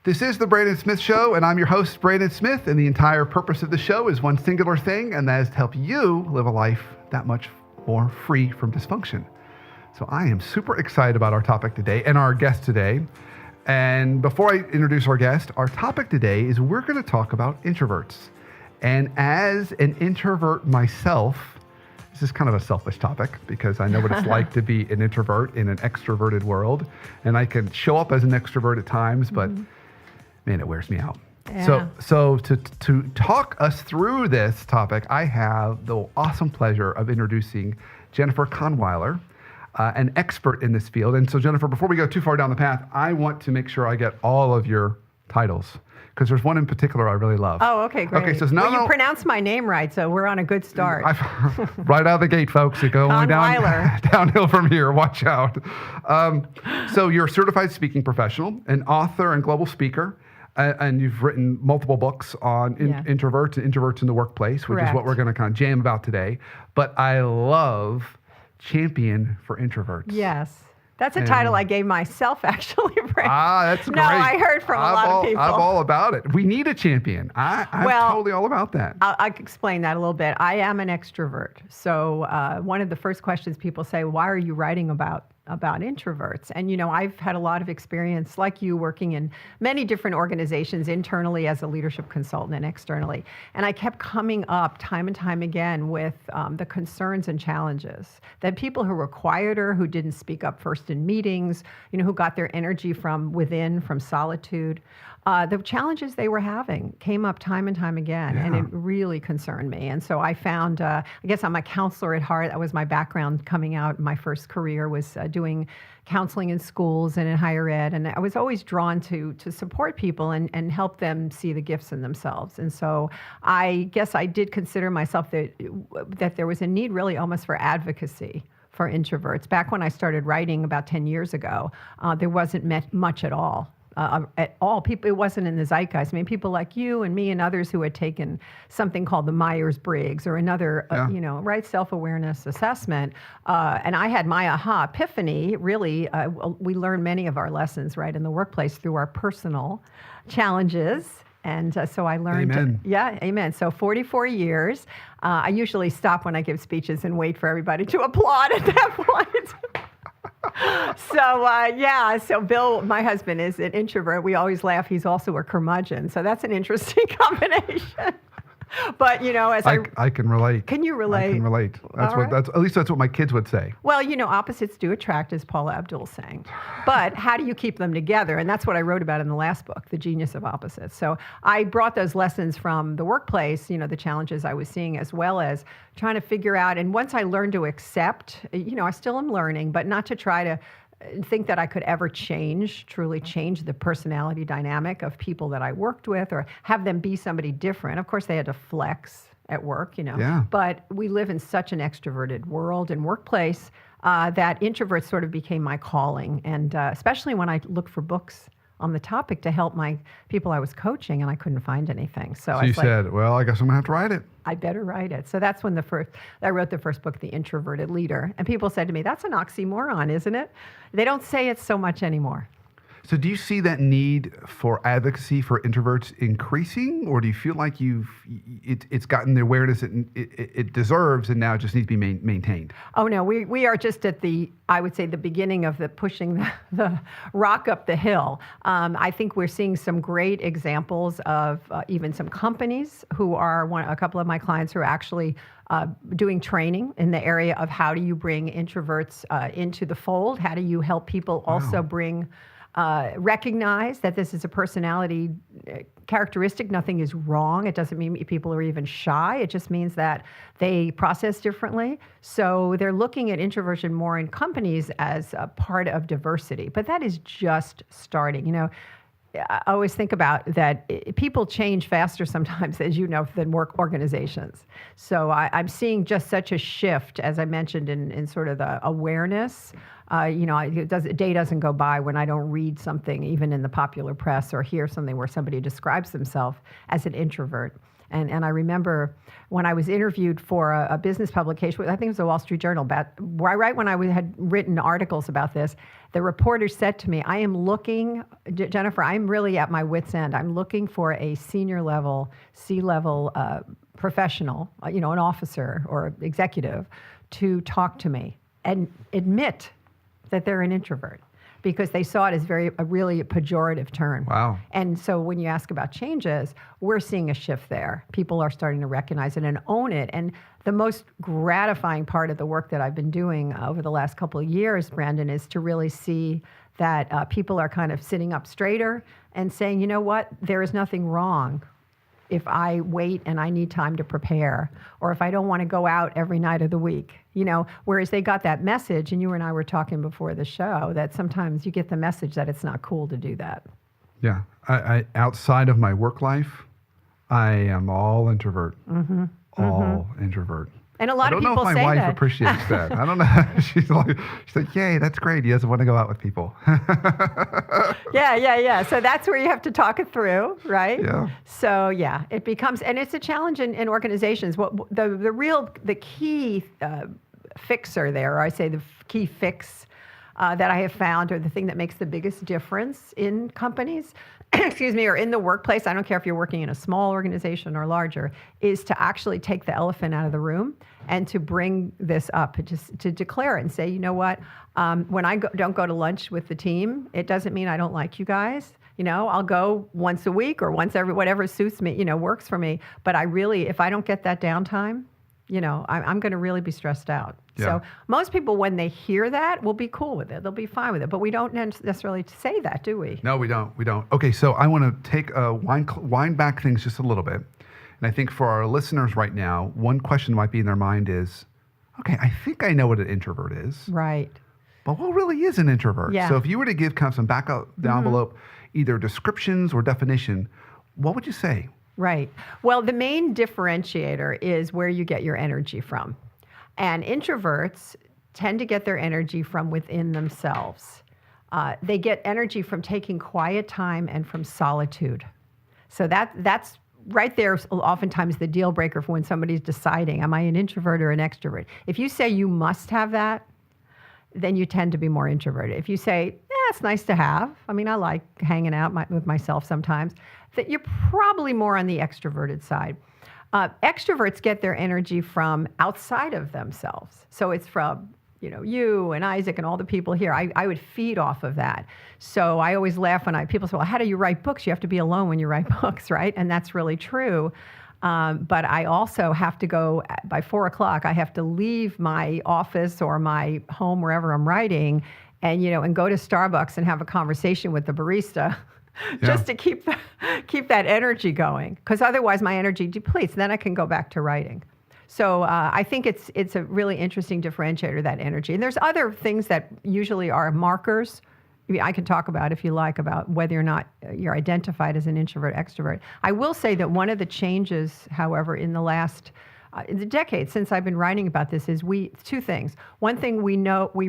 This is the Brandon Smith Show, and I'm your host, Brandon Smith, and the entire purpose of the show is one singular thing, and that is to help you live a life that much more free from dysfunction. So I am super excited about our topic today and our guest today. And before I introduce our guest, our topic today is we're going to talk about introverts. And as an introvert myself, this is kind of a selfish topic because I know what it's like to be an introvert in an extroverted world. And I can show up as an extrovert at times, but man, it wears me out. Yeah. So to talk us through this topic, I have the awesome pleasure of introducing Jennifer Kahnweiler, an expert in this field. And so Jennifer, before we go too far down the path, I want to make sure I get all of your titles because there's one in particular I really love. Oh, okay, great. Okay, so you pronounced my name right, so we're on a good start. Right out of the gate, folks. You go only downhill from here. Watch out. So you're a certified speaking professional, an author and global speaker, and you've written multiple books on introverts in the workplace, which is what we're going to kind of jam about today. But I love Champion for Introverts. Yes. That's a title I gave myself, actually. That's great. No, I heard from a lot of people. I'm all about it. We need a champion. I'm totally all about that. I'll explain that a little bit. I am an extrovert. So one of the first questions people say, why are you writing about introverts? And, you know, I've had a lot of experience like you working in many different organizations internally as a leadership consultant and externally. And I kept coming up time and time again with the concerns and challenges that people who were quieter, who didn't speak up first in meetings, you know, who got their energy from within, from solitude, the challenges they were having came up time and time again, and it really concerned me. And so I found, I guess I'm a counselor at heart. That was my background coming out. My first career was doing counseling in schools and in higher ed. And I was always drawn to support people and help them see the gifts in themselves. And so I guess I did consider myself that there was a need really almost for advocacy for introverts. Back when I started writing about 10 years ago, there wasn't much at all. People, it wasn't in the zeitgeist. I mean, people like you and me and others who had taken something called the Myers-Briggs or another, self-awareness assessment. And I had my aha epiphany. Really, we learned many of our lessons right in the workplace through our personal challenges. And so I learned. Amen. Yeah, amen. So 44 years. I usually stop when I give speeches and wait for everybody to applaud at that point. So Bill, my husband, is an introvert. We always laugh. He's also a curmudgeon. So that's an interesting combination. But, you know, I can relate. Can you relate? I can relate. At least that's what my kids would say. Well, you know, opposites do attract, as Paula Abdul sang. But how do you keep them together? And that's what I wrote about in the last book, The Genius of Opposites. So I brought those lessons from the workplace, you know, the challenges I was seeing, as well as trying to figure out. And once I learned to accept, you know, I still am learning, but not to try to think that I could ever truly change the personality dynamic of people that I worked with or have them be somebody different. Of course, they had to flex at work, you know. Yeah. But we live in such an extroverted world and workplace that introverts sort of became my calling. And especially when I looked for books on the topic to help my people I was coaching, and I couldn't find anything. So you said, well, I guess I'm going to have to write it. I better write it. So that's when I wrote the first book, The Introverted Leader. And people said to me, that's an oxymoron, isn't it? They don't say it so much anymore. So do you see that need for advocacy for introverts increasing, or do you feel like it's gotten the awareness it deserves and now it just needs to be maintained? Oh, no, we are just at I would say, the beginning of the pushing the rock up the hill. I think we're seeing some great examples of even some companies who are, a couple of my clients who are actually doing training in the area of how do you bring introverts into the fold? How do you help people also recognize that this is a personality characteristic. Nothing is wrong. It doesn't mean people are even shy. It just means that they process differently. So they're looking at introversion more in companies as a part of diversity. But that is just starting. You know, I always think about that people change faster sometimes, as you know, than work organizations. So I'm seeing just such a shift, as I mentioned, in sort of the awareness. A day doesn't go by when I don't read something, even in the popular press, or hear something where somebody describes themselves as an introvert. And I remember when I was interviewed for a business publication, I think it was the Wall Street Journal, right when I had written articles about this, the reporter said to me, I am looking, Jennifer, I'm really at my wit's end. I'm looking for a senior level, C-level professional, an officer or executive to talk to me and admit that they're an introvert, because they saw it as a really pejorative term. Wow. And so when you ask about changes, we're seeing a shift there. People are starting to recognize it and own it. And the most gratifying part of the work that I've been doing over the last couple of years, Brandon, is to really see that people are kind of sitting up straighter and saying, you know what, there is nothing wrong if I wait and I need time to prepare, or if I don't want to go out every night of the week, whereas they got that message, and you and I were talking before the show, that sometimes you get the message that it's not cool to do that. Yeah. I outside of my work life, I am all introvert. All introvert. And a lot of people say that. I don't know if my wife appreciates that. I don't know. She's like, yay, that's great. He doesn't want to go out with people. Yeah. So that's where you have to talk it through, right? Yeah. So yeah, it becomes, and it's a challenge in organizations. What the key fixer there, or I say the key fix that I have found, or the thing that makes the biggest difference in companies, excuse me, or in the workplace, I don't care if you're working in a small organization or larger, is to actually take the elephant out of the room and to bring this up, to declare it and say, you know what, when I don't go to lunch with the team, it doesn't mean I don't like you guys. I'll go once a week or whatever suits me, works for me. But if I don't get that downtime, I'm going to really be stressed out. Yeah. So most people, when they hear that, will be cool with it. They'll be fine with it. But we don't necessarily say that, do we? No, we don't. Okay, so I want to wind back things just a little bit. And I think for our listeners right now, one question might be in their mind is, okay, I think I know what an introvert is. Right. But what really is an introvert? Yeah. So if you were to give kind of some back of the envelope, either descriptions or definition, what would you say? Right. Well, the main differentiator is where you get your energy from. And introverts tend to get their energy from within themselves. They get energy from taking quiet time and from solitude. So that's right there, oftentimes the deal breaker for when somebody's deciding, am I an introvert or an extrovert? If you say you must have that, then you tend to be more introverted. If you say, it's nice to have, I like hanging out with myself sometimes, that you're probably more on the extroverted side. Extroverts get their energy from outside of themselves. So it's from, you and Isaac and all the people here. I would feed off of that. So I always laugh when people say, well, how do you write books? You have to be alone when you write books, right? And that's really true. But I also have to go, by 4:00, I have to leave my office or my home, wherever I'm writing, and go to Starbucks and have a conversation with the barista. Just to keep that energy going, because otherwise my energy depletes. Then I can go back to writing. So I think it's a really interesting differentiator, that energy. And there's other things that usually are markers. I can talk about, if you like, about whether or not you're identified as an introvert, extrovert. I will say that one of the changes, however, in the last the decade since I've been writing about this is two things. One thing we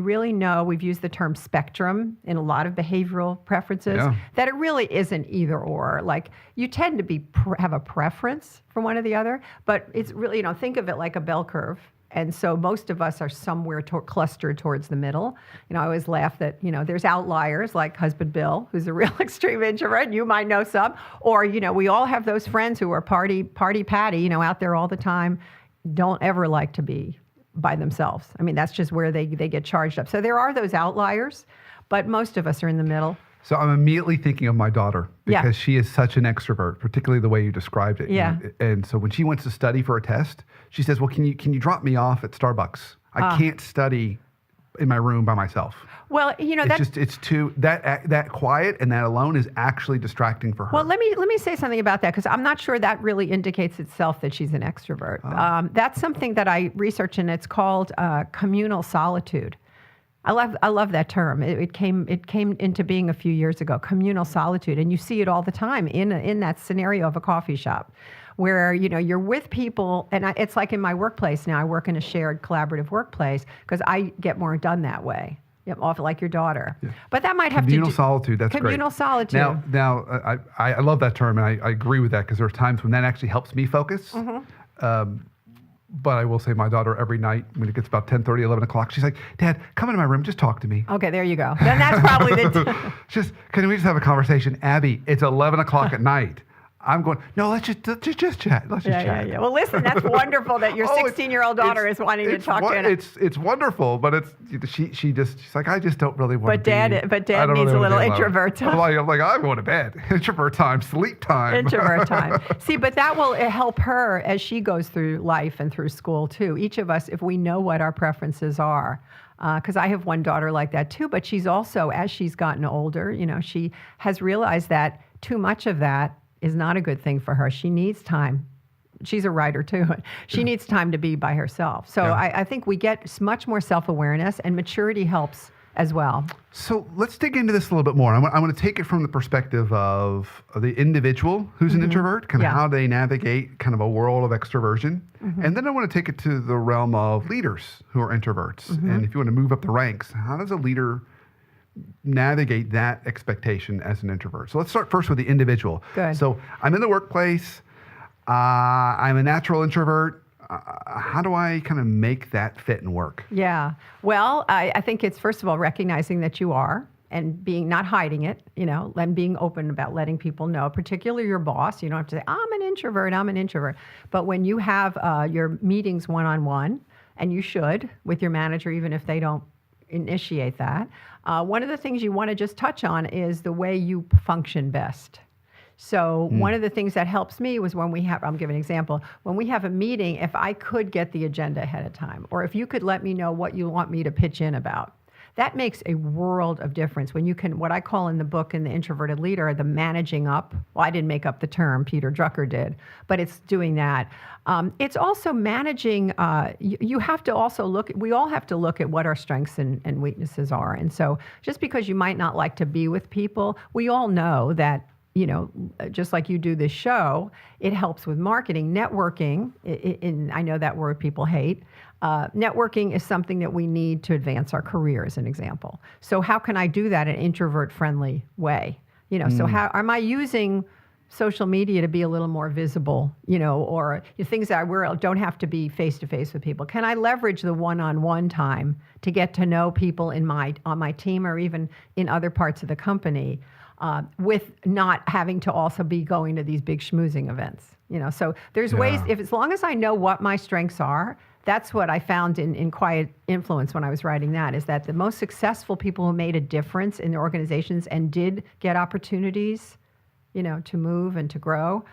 really know, we've used the term spectrum in a lot of behavioral preferences, that it really isn't either or. Like, you tend to have a preference for one or the other, but it's really, think of it like a bell curve. And so most of us are somewhere clustered towards the middle. I always laugh that, there's outliers like husband Bill, who's a real extreme introvert. You might know some. Or, we all have those friends who are party Patty, out there all the time, don't ever like to be by themselves. That's just where they get charged up. So there are those outliers, but most of us are in the middle. So I'm immediately thinking of my daughter, because she is such an extrovert, particularly the way you described it. Yeah. And so when she wants to study for a test, she says, well, can you drop me off at Starbucks? I can't study in my room by myself. Well, it's too, that quiet and that alone is actually distracting for her. Well, let me say something about that, because I'm not sure that really indicates itself that she's an extrovert. That's something that I research, and it's called communal solitude. I love that term. It came into being a few years ago, communal solitude, and you see it all the time in that scenario of a coffee shop, where you're with people, and it's like in my workplace now. I work in a shared collaborative workplace because I get more done that way. Yep, off like your daughter. Yeah. But that might have Communal to do solitude, that's communal great. solitude. Now, I love that term, and I agree with that because there are times when that actually helps me focus. But I will say my daughter every night when it gets about 10:30, 11 o'clock, she's like, Dad, come into my room, just talk to me. Okay, there you go. Then that's probably the Can we just have a conversation? Abby, it's 11 o'clock at night. I'm going, no, let's just chat. Let's just chat. Yeah. Well, listen, that's wonderful that your 16-year-old daughter is wanting to talk to you. It's wonderful, but she's like, I just don't really want to Dad needs a little introvert time. I'm like, I'm going to bed. Introvert time, sleep time. Introvert time. See, but that will help her as she goes through life and through school too. Each of us, if we know what our preferences are, because I have one daughter like that too, but she's also, as she's gotten older, she has realized that too much of that is not a good thing for her. She needs time. She's a writer too. She needs time to be by herself. So I think we get much more self-awareness, and maturity helps as well. So let's dig into this a little bit more. I want to take it from the perspective of the individual who's an introvert, kind of how they navigate kind of a world of extroversion. And then I want to take it to the realm of leaders who are introverts. And if you want to move up the ranks, how does a leader navigate that expectation as an introvert? So let's start first with the individual. Good. So I'm in the workplace. I'm a natural introvert. How do I kind of make that fit and work? Yeah. Well, I think it's first of all recognizing that you are and not hiding it, and being open about letting people know, particularly your boss. You don't have to say, I'm an introvert. But when you have your meetings one-on-one, and you should with your manager, even if they don't initiate that, one of the things you want to just touch on is the way you function best. So one of the things that helps me was when I'll give an example, when we have a meeting, if I could get the agenda ahead of time, or if you could let me know what you want me to pitch in about, that makes a world of difference when you can, what I call in the book, in the Introverted Leader, the managing up. Well, I didn't make up the term, Peter Drucker did, but it's doing that. It's also managing, you have to also we all have to look at what our strengths and weaknesses are. And so just because you might not like to be with people, we all know that, just like you do this show, it helps with marketing. Networking, I know that word people hate. Networking is something that we need to advance our career, as an example. So how can I do that in an introvert-friendly way? So how am I using social media to be a little more visible, or things that I don't have to be face-to-face with people? Can I leverage the one-on-one time to get to know people on my team or even in other parts of the company, with not having to also be going to these big schmoozing events? So there's ways, as long as I know what my strengths are. That's what I found in Quiet Influence when I was writing that, is that the most successful people who made a difference in their organizations and did get opportunities, to move and to grow,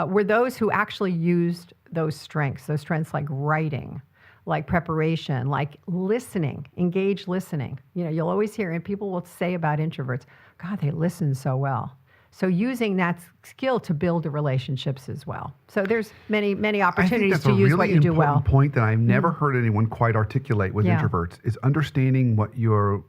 were those who actually used those strengths like writing, like preparation, like listening, engaged listening. You'll always hear, and people will say about introverts, God, they listen so well. So using that skill to build the relationships as well. So there's many opportunities to use what you do well. I think that's a really important point that I've never heard anyone quite articulate with introverts, is understanding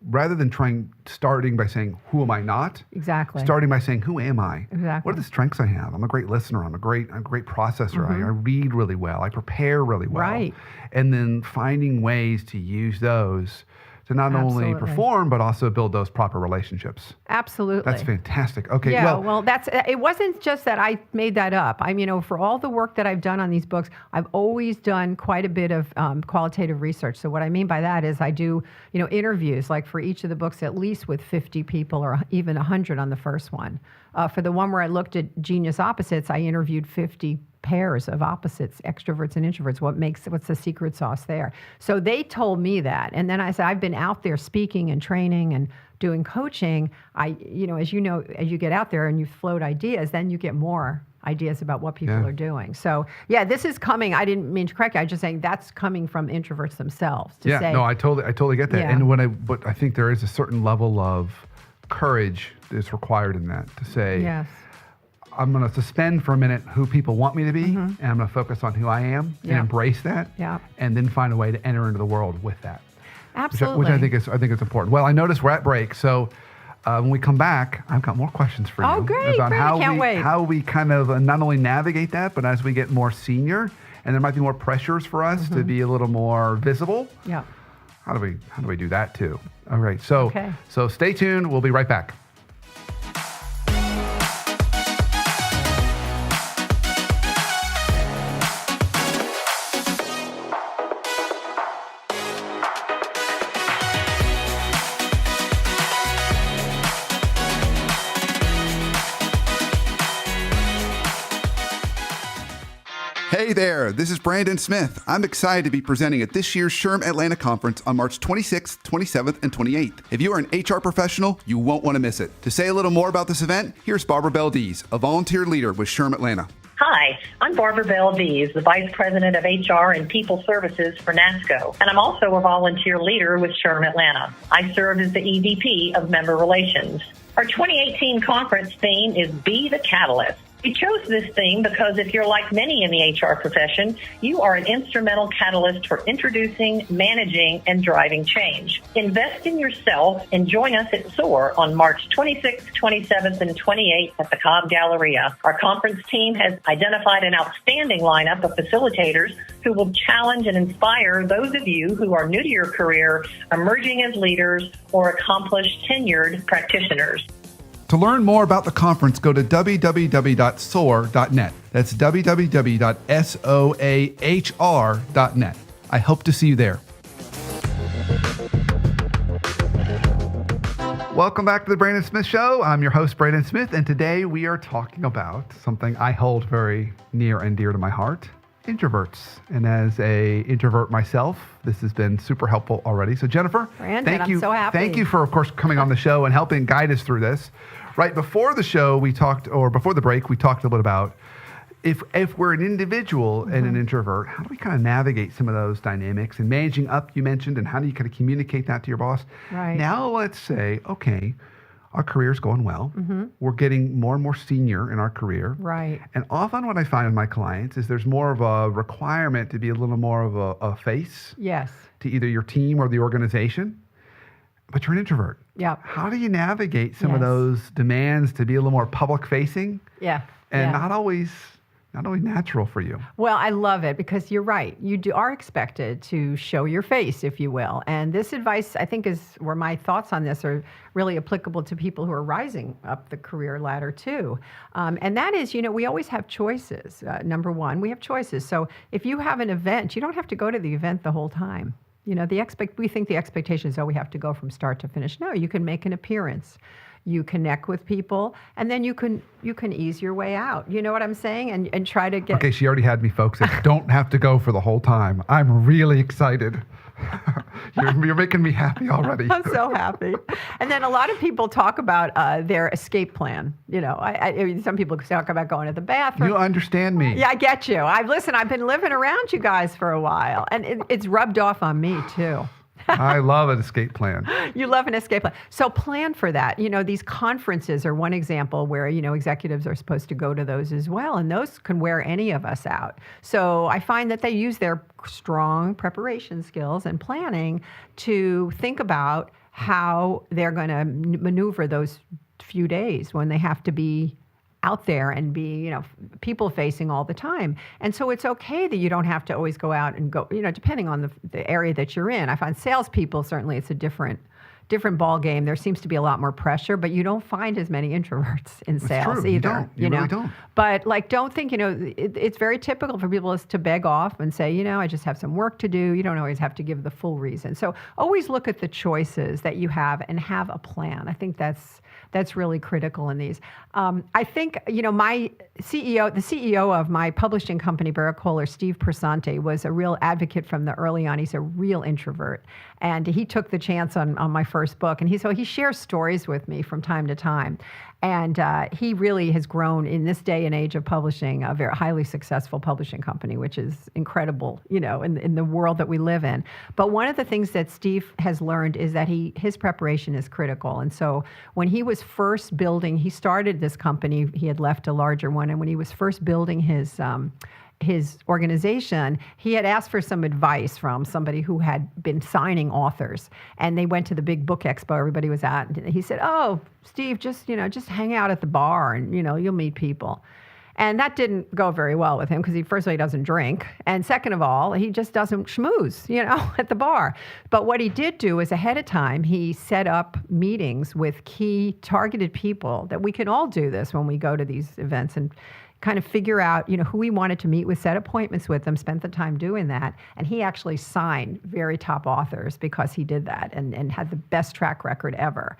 rather than starting by saying, who am I not? Exactly. Starting by saying, who am I? Exactly. What are the strengths I have? I'm a great listener. I'm a great processor. I read really well. I prepare really well. Right. And then finding ways to use those to not only perform, but also build those proper relationships. Absolutely. That's fantastic. Okay. Yeah, well, it wasn't just that I made that up. For all the work that I've done on these books, I've always done quite a bit of qualitative research. So what I mean by that is I do, interviews, like for each of the books, at least with 50 people or even 100 on the first one. For the one where I looked at genius opposites, I interviewed 50 pairs of opposites, extroverts and introverts. What's the secret sauce there? So they told me that. And then I said, I've been out there speaking and training and doing coaching. As you get out there and you float ideas, then you get more ideas about what people are doing. So this is coming. I didn't mean to correct you. I was just saying that's coming from introverts themselves. I totally get that. Yeah. And but I think there is a certain level of courage that's required in that, to say, yes, I'm going to suspend for a minute who people want me to be, and I'm going to focus on who I am and embrace that, and then find a way to enter into the world with that. Absolutely. Which I think is important. Well, I noticed we're at break, so when we come back, I've got more questions for you. Oh, great! About Wait. how we kind of not only navigate that, but as we get more senior, and there might be more pressures for us to be a little more visible. Yeah. How do we do that too? All right. So Okay. so stay tuned. We'll be right back. Hey there, this is Brandon Smith. I'm excited to be presenting at this year's SHRM Atlanta Conference on March 26th, 27th, and 28th. If you are an HR professional, you won't want to miss it. To say a little more about this event, here's Barbara Beldees, a volunteer leader with SHRM Atlanta. Hi, I'm Barbara Beldees, the Vice President of HR and People Services for NASCO, and I'm also a volunteer leader with SHRM Atlanta. I serve as the EVP of Member Relations. Our 2018 conference theme is Be the Catalyst. We chose this theme because if you're like many in the HR profession, you are an instrumental catalyst for introducing, managing, and driving change. Invest in yourself and join us at SOAR on March 26th, 27th, and 28th at the Cobb Galleria. Our conference team has identified an outstanding lineup of facilitators who will challenge and inspire those of you who are new to your career, emerging as leaders, or accomplished tenured practitioners. To learn more about the conference, go to www.soar.net. That's www.soahr.net. I hope to see you there. Welcome back to the Brandon Smith Show. I'm your host, Brandon Smith, and today we are talking about something I hold very near and dear to my heart, introverts. And as a introvert myself, this has been super helpful already. So Jennifer, Brandon, I'm so happy. Thank you for, of course, coming on the show and helping guide us through this. Right before the show, before the break, we talked a little bit about if we're an individual and an introvert, how do we kind of navigate some of those dynamics and managing up, you mentioned, and how do you kind of communicate that to your boss? Right. Now let's say, okay, our career's going well. We're getting more and more senior in our career. Right. And often what I find with my clients is there's more of a requirement to be a little more of a face Yes. to either your team or the organization. But you're an introvert. Yeah. How do you navigate some of Yes. those demands to be a little more public facing Yeah. and yeah. not always natural for you? Well, I love it because you're right. You are expected to show your face, if you will. And this advice, I think, is where my thoughts on this are really applicable to people who are rising up the career ladder too. And that is, we always have choices. Number one, we have choices. So if you have an event, you don't have to go to the event the whole time. We think the expectation is, we have to go from start to finish. No, you can make an appearance. You connect with people, and then you can ease your way out. You know what I'm saying? And try to get... Okay, she already had me, folks. I don't have to go for the whole time. I'm really excited. You're making me happy already. I'm so happy. And then a lot of people talk about their escape plan. Some people talk about going to the bathroom. You understand me. Yeah, I get you. I've been living around you guys for a while, and it's rubbed off on me too. I love an escape plan. You love an escape plan. So plan for that. These conferences are one example where, executives are supposed to go to those as well. And those can wear any of us out. So I find that they use their strong preparation skills and planning to think about how they're going to maneuver those few days when they have to be out there and be, people facing all the time. And so it's okay that you don't have to always go out and go, depending on the area that you're in. I find salespeople, certainly it's a different ball game. There seems to be a lot more pressure, but you don't find as many introverts in sales true. either. You really don't. But don't think, it's very typical for people to beg off and say, I just have some work to do. You don't always have to give the full reason. So always look at the choices that you have and have a plan. I think that's really critical in these. I think, my the CEO of my publishing company, Barrett Kohler, Steve Persante, was a real advocate from the early on. He's a real introvert. And he took the chance on my first book. And he shares stories with me from time to time. And he really has grown in this day and age of publishing, a very highly successful publishing company, which is incredible, in the world that we live in. But one of the things that Steve has learned is that his preparation is critical. And so when he was first building, he started this company, he had left a larger one, and when he was first building his organization, he had asked for some advice from somebody who had been signing authors. And they went to the big book expo everybody was at. And he said, "Oh, Steve, just hang out at the bar and, you'll meet people." And that didn't go very well with him because first of all, he doesn't drink. And second of all, he just doesn't schmooze, at the bar. But what he did do is ahead of time, he set up meetings with key targeted people that we can all do this when we go to these events and kind of figure out, who we wanted to meet with, set appointments with them, spent the time doing that. And he actually signed very top authors because he did that and had the best track record ever.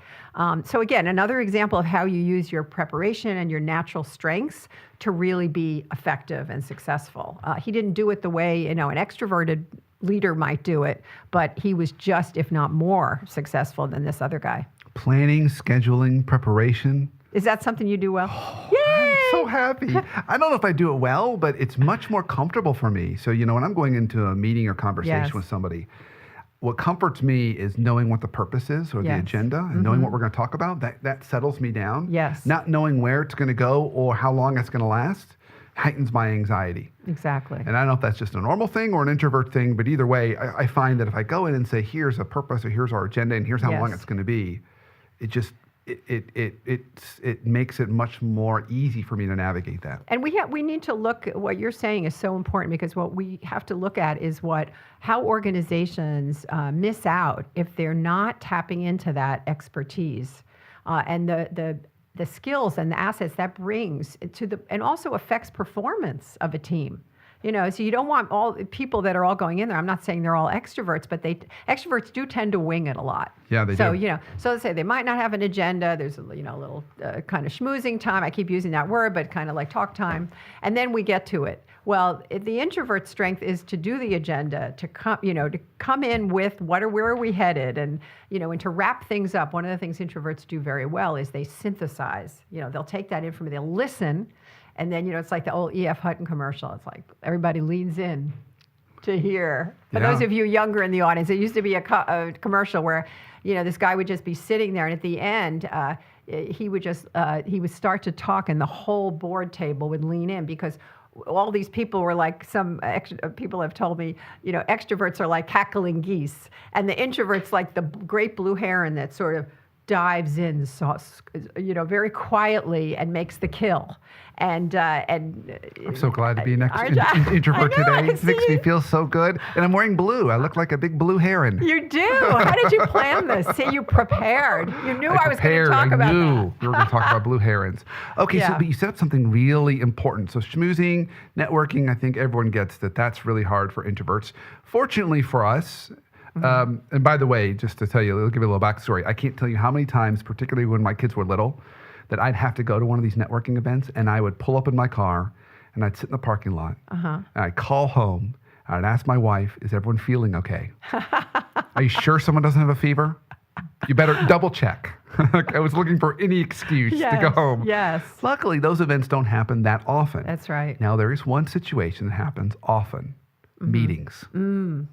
So again, another example of how you use your preparation and your natural strengths to really be effective and successful. He didn't do it the way, an extroverted leader might do it, but he was just, if not more, successful than this other guy. Planning, scheduling, preparation. Is that something you do well? So happy. I don't know if I do it well, but it's much more comfortable for me. So, when I'm going into a meeting or conversation with somebody, what comforts me is knowing what the purpose is or the agenda and knowing what we're going to talk about. That settles me down. Yes. Not knowing where it's going to go or how long it's going to last heightens my anxiety. Exactly. And I don't know if that's just a normal thing or an introvert thing, but either way, I find that if I go in and say, here's a purpose or here's our agenda and here's how long it's going to be, it just it makes it much more easy for me to navigate that. And we need to look at what you're saying is so important because what we have to look at is how organizations miss out if they're not tapping into that expertise and the skills and the assets that brings and also affects performance of a team. So you don't want all people that are all going in there. I'm not saying they're all extroverts, but extroverts do tend to wing it a lot. Yeah, they do. So let's say they might not have an agenda. There's a little kind of schmoozing time. I keep using that word, but kind of like talk time. And then we get to it. Well, the introvert strength is to do the agenda, to come in with where are we headed, and and to wrap things up. One of the things introverts do very well is they synthesize. They'll take that information, they'll listen. And then, it's like the old E.F. Hutton commercial. It's like everybody leans in to hear. For those of you younger in the audience, it used to be a commercial where, this guy would just be sitting there. And at the end, he would start to talk and the whole board table would lean in because all these people were like, some people have told me, extroverts are like cackling geese. And the introverts like the great blue heron that sort of dives in, very quietly and makes the kill. And I'm so glad to be an introvert today. It makes me feel so good. And I'm wearing blue. I look like a big blue heron. You do. How did you plan this? See, you prepared. You knew I was going to talk about that. I knew we were going to talk about blue herons. Okay, so but you said something really important. So schmoozing, networking, I think everyone gets that that's really hard for introverts. Fortunately for us, and by the way, just to tell you, I'll give you a little backstory. I can't tell you how many times, particularly when my kids were little, that I'd have to go to one of these networking events and I would pull up in my car and I'd sit in the parking lot and I'd call home and I'd ask my wife, is everyone feeling okay? Are you sure someone doesn't have a fever? You better double check. I was looking for any excuse to go home. Yes. Luckily, those events don't happen that often. That's right. Now, there is one situation that happens often. Meetings.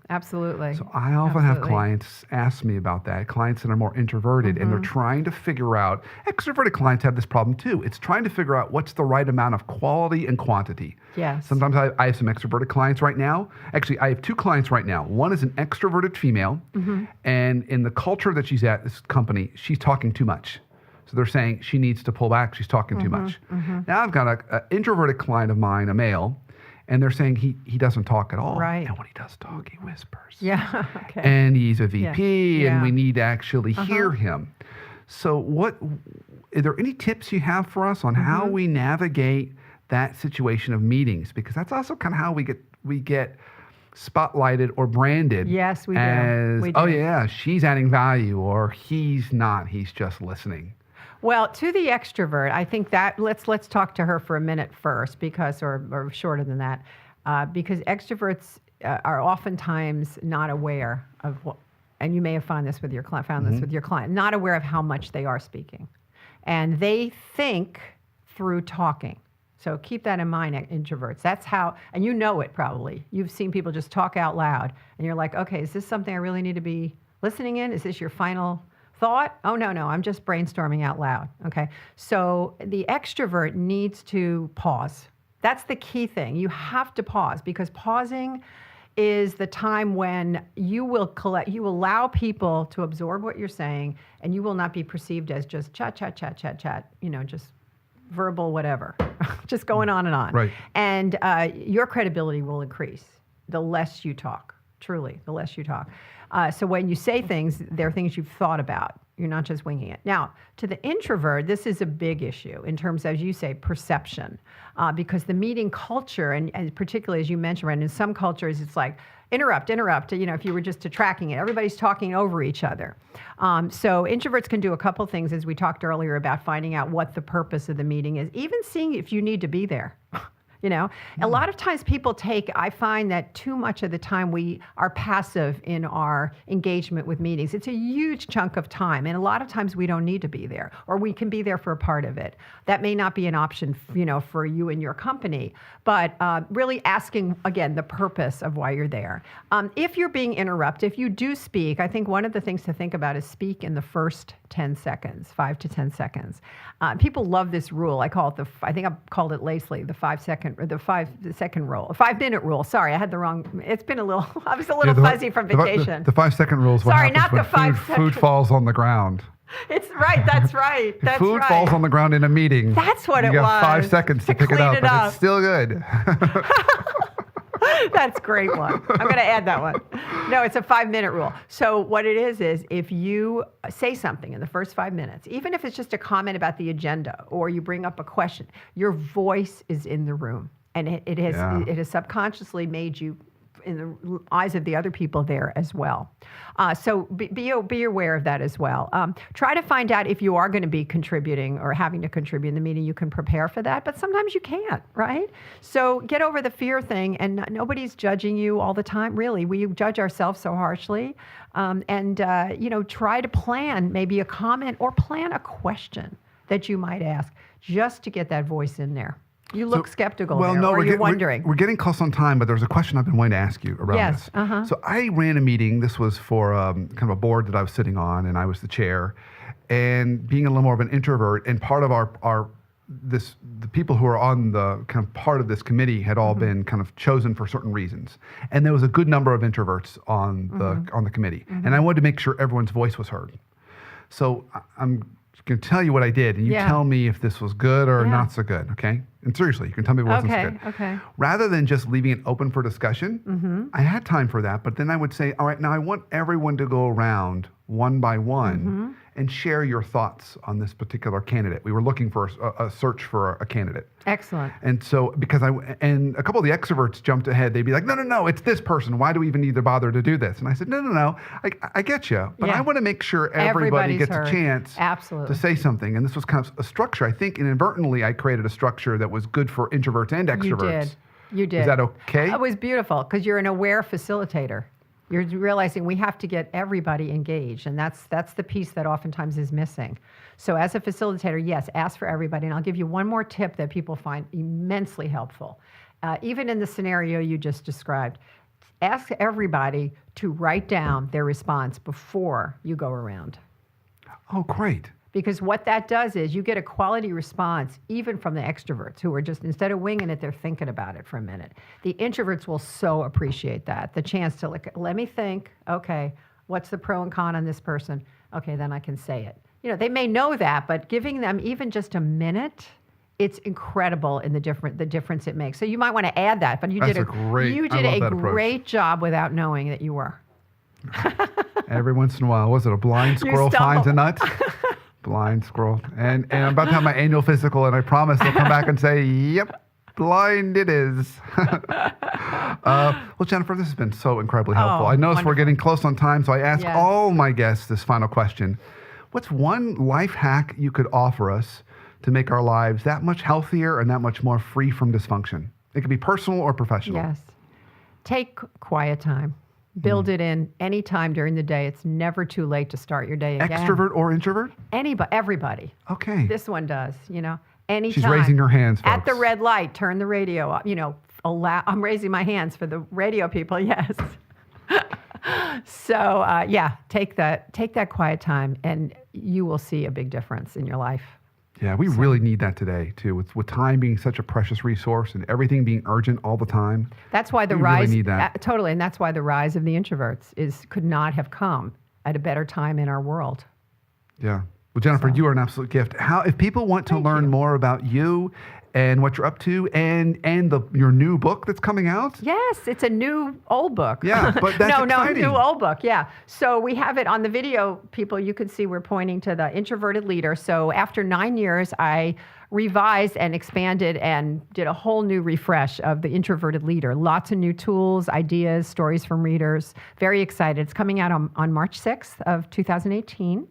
Absolutely. So I often have clients ask me about that, clients that are more introverted, and they're trying to figure out, extroverted clients have this problem too. It's trying to figure out what's the right amount of quality and quantity. Yes. Sometimes I have some extroverted clients right now. Actually, I have two clients right now. One is an extroverted female, and in the culture that she's at, this company, she's talking too much. So they're saying she needs to pull back, she's talking too much. Now I've got an introverted client of mine, a male, and they're saying he doesn't talk at all. Right. And when he does talk, he whispers. Yeah. Okay. And he's a VP, and we need to actually Uh-huh. hear him. So are there any tips you have for us on how we navigate that situation of meetings? Because that's also kind of how we get spotlighted or branded. Yes, we do. As, We do. oh yeah, she's adding value, or he's not, he's just listening. Well, to the extrovert, I think that let's talk to her for a minute first, because or shorter than that, because extroverts are oftentimes not aware of what, and you may have found this with your client, not aware of how much they are speaking, and they think through talking. So keep that in mind, introverts. That's how, and you know it probably. You've seen people just talk out loud, and you're like, okay, is this something I really need to be listening in? Is this your final thought? Oh, no, I'm just brainstorming out loud. Okay. So the extrovert needs to pause. That's the key thing. You have to pause, because pausing is the time when you will allow people to absorb what you're saying, and you will not be perceived as just chat, just verbal whatever, just going on and on. Right. And your credibility will increase the less you talk, truly, the less you talk. So when you say things, they're things you've thought about. You're not just winging it. Now, to the introvert, this is a big issue in terms, as you say, perception, because the meeting culture, and particularly as you mentioned, right, in some cultures, it's like, interrupt, if you were just tracking it. Everybody's talking over each other. So introverts can do a couple things, as we talked earlier, about finding out what the purpose of the meeting is, even seeing if you need to be there. A lot of times I find that too much of the time we are passive in our engagement with meetings. It's a huge chunk of time, and a lot of times we don't need to be there, or we can be there for a part of it. That may not be an option, for you and your company, but really asking, again, the purpose of why you're there. If you're being interrupted, if you do speak, I think one of the things to think about is speak in the first 10 seconds, 5 to 10 seconds. People love this rule. I think I've called it lately the 5-second rule, a 5-minute rule. Sorry, I had the wrong. It's been I was a little fuzzy from vacation. The 5-second rule is what Sorry, happens not when the food falls on the ground. It's right. That's right. That's food right. falls on the ground in a meeting. That's what it was. You got 5 seconds to pick it up, but it's still good. That's a great one. I'm going to add that one. No, it's a 5-minute rule. So what it is if you say something in the first 5 minutes, even if it's just a comment about the agenda or you bring up a question, your voice is in the room, and it has subconsciously made you in the eyes of the other people there as well. So be aware of that as well. Try to find out if you are going to be contributing or having to contribute in the meeting. You can prepare for that, but sometimes you can't, right? So get over the fear thing, and nobody's judging you all the time, really. We judge ourselves so harshly. Try to plan maybe a comment or plan a question that you might ask just to get that voice in there. You look skeptical you're wondering. We're getting close on time, but there's a question I've been wanting to ask you around this. Uh-huh. So I ran a meeting. This was for kind of a board that I was sitting on, and I was the chair. And being a little more of an introvert, and part of the people who are on the kind of part of this committee had all been kind of chosen for certain reasons. And there was a good number of introverts on the committee. And I wanted to make sure everyone's voice was heard. So I'm going to tell you what I did, and you tell me if this was good or not so good, okay? And seriously, you can tell me if it wasn't so good. Okay. Rather than just leaving it open for discussion, I had time for that, but then I would say, all right, now I want everyone to go around one by one and share your thoughts on this particular candidate. We were looking for a search for a candidate. Excellent. And so, and a couple of the extroverts jumped ahead. They'd be like, no, it's this person. Why do we even need to bother to do this? And I said, no, I get you. But I want to make sure everybody gets a chance to say something. And this was kind of a structure. I think inadvertently I created a structure that was good for introverts and extroverts. You did. Is that okay? It was beautiful because you're an aware facilitator. You're realizing we have to get everybody engaged, and that's the piece that oftentimes is missing. So as a facilitator, yes, ask for everybody. And I'll give you one more tip that people find immensely helpful. Even in the scenario you just described, ask everybody to write down their response before you go around. Oh, great. Because what that does is you get a quality response even from the extroverts who are just, instead of winging it, they're thinking about it for a minute. The introverts will so appreciate that, the chance to let me think, okay, what's the pro and con on this person? Okay, then I can say it. They may know that, but giving them even just a minute, it's incredible in the difference it makes. So you might want to add that, but you did a great job without knowing that you were. Every once in a while, was it a blind squirrel finds a nut? Blind squirrel. And I'm about to have my annual physical, and I promise they'll come back and say, yep, blind it is. Well, Jennifer, this has been so incredibly helpful. I notice we're getting close on time, so I ask all my guests this final question. What's one life hack you could offer us to make our lives that much healthier and that much more free from dysfunction? It could be personal or professional. Yes. Take quiet time. Build it in any time during the day. It's never too late to start your day again. Extrovert or introvert? Everybody. Okay. This one does, anytime. She's raising her hands, folks. At the red light, turn the radio up. I'm raising my hands for the radio people, yes. So, take that quiet time, and you will see a big difference in your life. Yeah, we really need that today, too, with time being such a precious resource and everything being urgent all the time. That's why the we rise, really need that. Totally, and that's why the rise of the introverts could not have come at a better time in our world. Yeah. Well, Jennifer, So- you are an absolute gift. If people want to Thank learn you. more about you and what you're up to and your new book that's coming out? Yes, it's a new old book. Yeah, but that's exciting. new old book. Yeah. So we have it on the video, people. You can see we're pointing to the Introverted Leader. So after 9 years, I revised and expanded and did a whole new refresh of the Introverted Leader. Lots of new tools, ideas, stories from readers. Very excited. It's coming out on March 6th of 2018.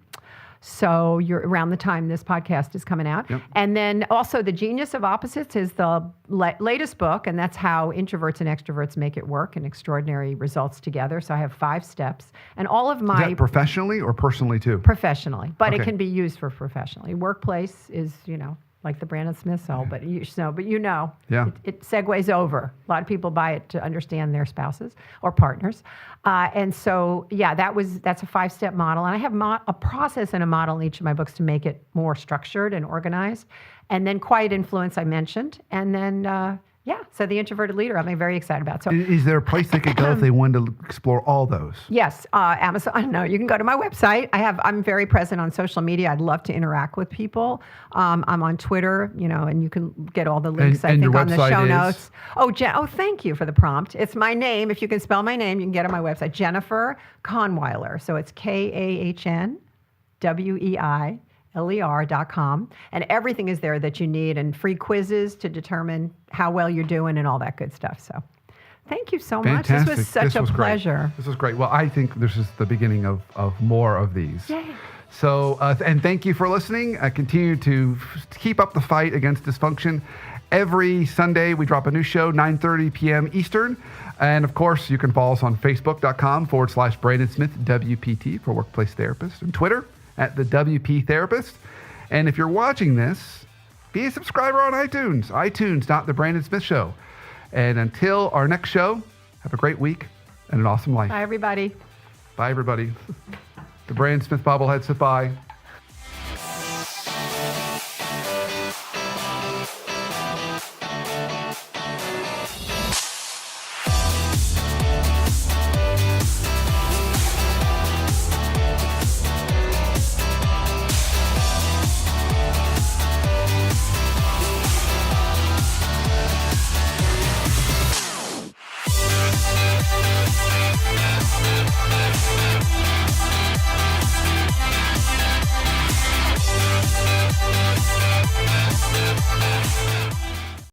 So you're around the time this podcast is coming out. Yep. And then also The Genius of Opposites is the latest book, and that's how introverts and extroverts make it work and extraordinary results together. So I have 5 steps. And all of Is my that professionally or personally too? professionally, but it Okay. can be used for professionally. Workplace is, like the Brandon Smith soul, but Yeah. it segues over. A lot of people buy it to understand their spouses or partners. And so, that's a 5-step model. And I have a process and a model in each of my books to make it more structured and organized. And then Quiet Influence I mentioned. And then, so the Introverted Leader, I'm very excited about. So Is there a place they could go if they wanted to explore all those? yes, Amazon. No, you can go to my website. I'm very present on social media. I'd love to interact with people. I'm on Twitter, and you can get all the links. And I your think on the website show is? notes. Oh, thank you for the prompt. It's my name. If you can spell my name, you can get it on my website. Jennifer Kahnweiler. So it's KAHNWEILER.com, and everything is there that you need, and free quizzes to determine how well you're doing and all that good stuff. So thank you so much. Fantastic. This was such a great. pleasure. This was great. Well, I think this is the beginning of more of these. Yay. So, and thank you for listening. Continue to keep up the fight against dysfunction. Every Sunday, we drop a new show, 9:30 p.m. Eastern. And of course, you can follow us on Facebook.com/Brandon Smith, WPT for Workplace Therapist, and Twitter at the WP Therapist. And if you're watching this, be a subscriber on iTunes, The Brandon Smith Show. And until our next show, have a great week and an awesome life. Bye, everybody. Bye, everybody. The Brandon Smith bobblehead said bye.